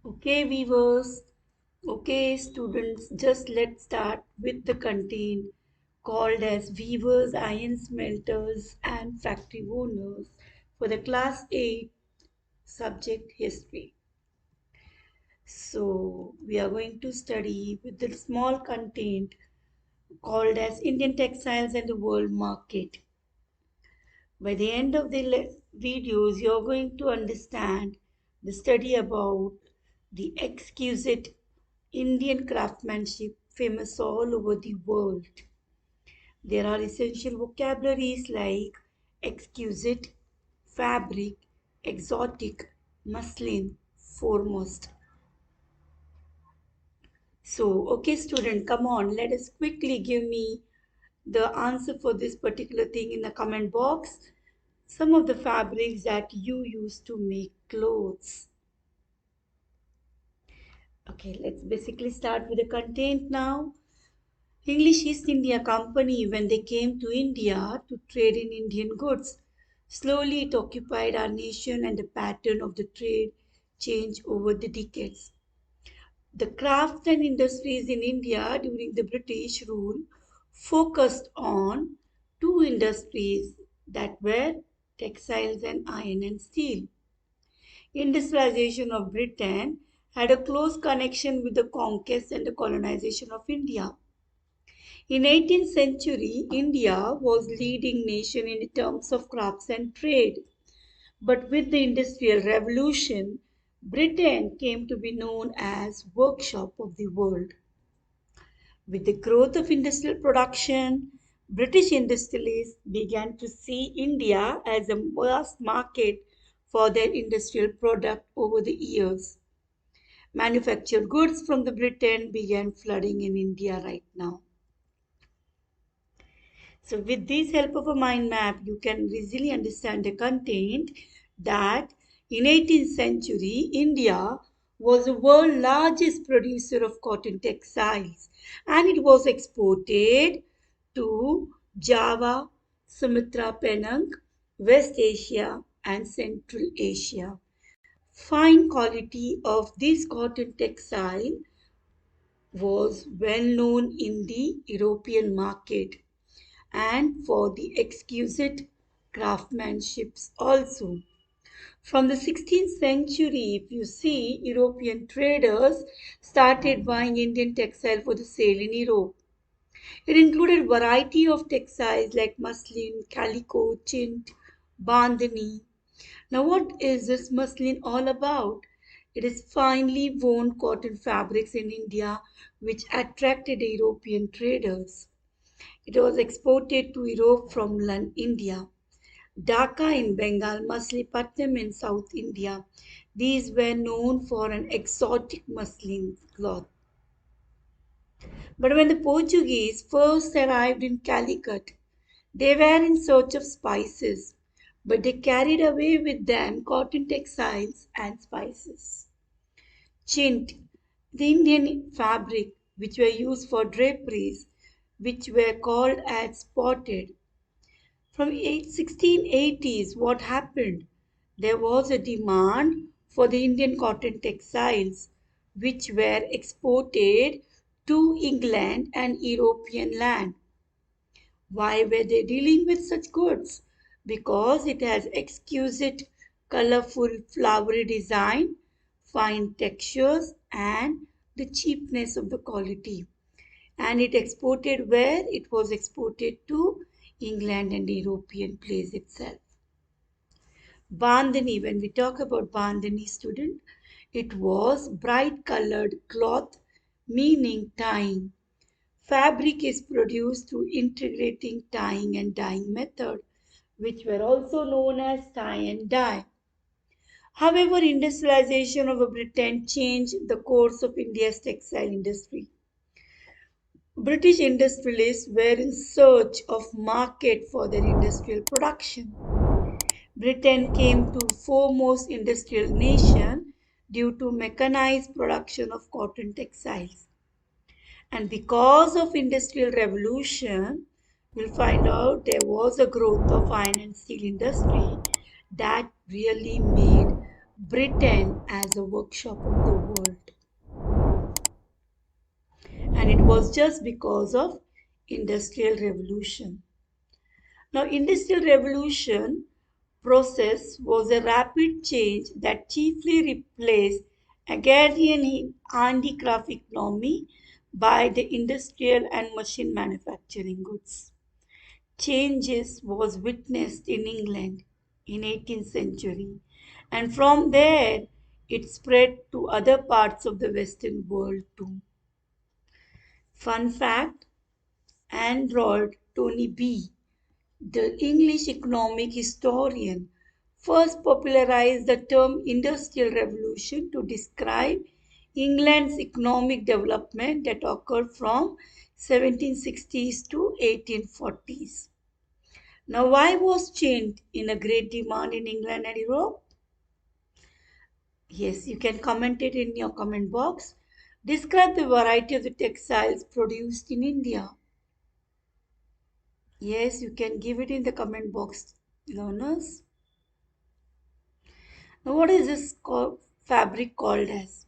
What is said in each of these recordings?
Okay, viewers. Okay, students, just let's start with the content called as Weavers, Iron Smelters and Factory Owners for the Class 8 subject History. So, we are going to study with the small content called as Indian Textiles and the World Market. By the end of the videos, you're going to understand the study about the exquisite Indian craftsmanship famous all over the world. There are essential vocabularies like exquisite, fabric, exotic, muslin, foremost. So, okay, student, come on, let us quickly give me the answer for this particular thing in the comment box. Some of the fabrics that you use to make clothes. Okay, let's basically start with the content now. English East India Company, when they came to India to trade in Indian goods, slowly it occupied our nation and the pattern of the trade changed over the decades. The crafts and industries in India during the British rule focused on two industries that were textiles and iron and steel. Industrialization of Britain had a close connection with the conquest and the colonization of India. In 18th century, India was leading nation in terms of crafts and trade. But with the Industrial Revolution, Britain came to be known as workshop of the world. With the growth of industrial production, British industrialists began to see India as a vast market for their industrial product over the years. Manufactured goods from the Britain began flooding in India right now. So with this help of a mind map, you can easily understand the content that in 18th century, India was the world's largest producer of cotton textiles and it was exported to Java, Sumatra Penang, West Asia and Central Asia. Fine quality of this cotton textile was well known in the European market and for the exquisite craftsmanships also. From the 16th century, if you see, European traders started buying Indian textile for the sale in Europe. It included variety of textiles like muslin, calico, chint, bandhani. Now, what is this muslin all about? It is finely woven cotton fabrics in India which attracted European traders. It was exported to Europe from India. Dhaka in Bengal, Machilipatnam in South India. These were known for an exotic muslin cloth. But when the Portuguese first arrived in Calicut, they were in search of spices, but they carried away with them cotton textiles and spices. Chint, the Indian fabric which were used for draperies, which were called as spotted. From 1680s, what happened? There was a demand for the Indian cotton textiles, which were exported to England and European land. Why were they dealing with such goods? Because it has exquisite, colorful, flowery design, fine textures, and the cheapness of the quality. And it exported where? It was exported to England and European place itself. Bandhani, when we talk about Bandhani student, it was bright colored cloth meaning tying. Fabric is produced through integrating tying and dyeing method, which were also known as tie and dye. However, industrialization of Britain changed the course of India's textile industry. British industrialists were in search of market for their industrial production. Britain came to foremost industrial nation due to mechanized production of cotton textiles. And because of industrial revolution, you'll find out there was a growth of iron and steel industry that really made Britain as a workshop of the world. And it was just because of industrial revolution. Now, industrial revolution process was a rapid change that chiefly replaced agrarian handicraft economy by the industrial and machine manufacturing goods. Changes was witnessed in England in 18th century, and from there it spread to other parts of the western world too. Fun fact, Android Tony B, the English economic historian, first popularized the term Industrial Revolution to describe England's economic development that occurred from 1760s to 1840s. Now, why was change in a great demand in England and Europe? Yes, you can comment it in your comment box. Describe the variety of the textiles produced in India. Yes, you can give it in the comment box, learners. Now, what is this fabric called as?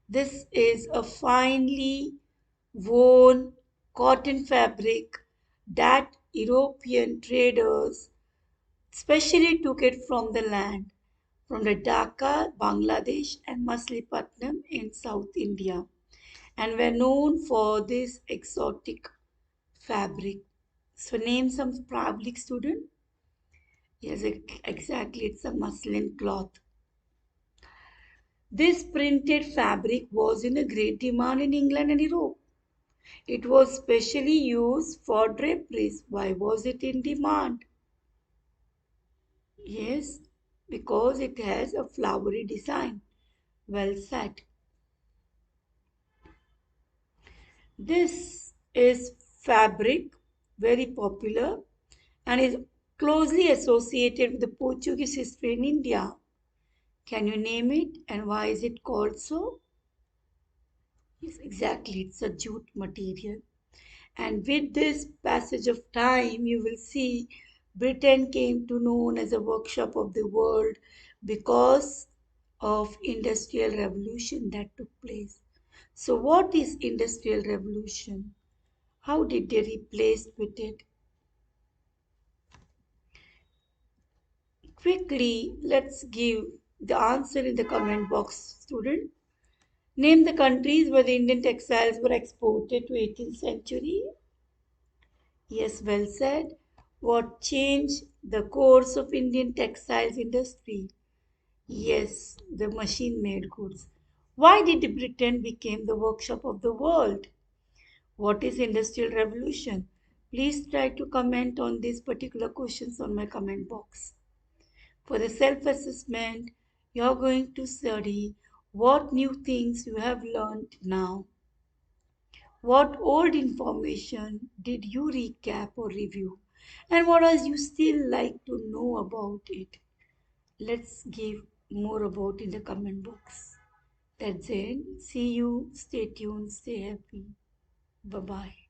This is a finely woven cotton fabric that European traders specially took it from the land, from the Dhaka, Bangladesh, and Machilipatnam in South India, and were known for this exotic fabric. So, name some fabric, student. Yes, exactly. It's a muslin cloth. This printed fabric was in a great demand in England and Europe. It was specially used for draperies. Why was it in demand? Yes, because it has a flowery design. Well said. This is fabric, very popular, and is closely associated with the Portuguese history in India. Can you name it and why is it called so? Yes, exactly, it's a jute material. And with this passage of time, you will see Britain came to known as a workshop of the world because of industrial revolution that took place. So what is industrial revolution? How did they replace with it? Quickly, let's give the answer in the comment box, student. Name the countries where the Indian textiles were exported to 18th century. Yes, well said. What changed the course of Indian textiles industry? Yes, the machine-made goods. Why did Britain become the workshop of the world? What is industrial revolution? Please try to comment on these particular questions on my comment box. For the self-assessment, you are going to study what new things you have learned now. What old information did you recap or review? And what else you still like to know about it? Let's give more about in the comment box. That's it. See you. Stay tuned. Stay happy. Bye bye.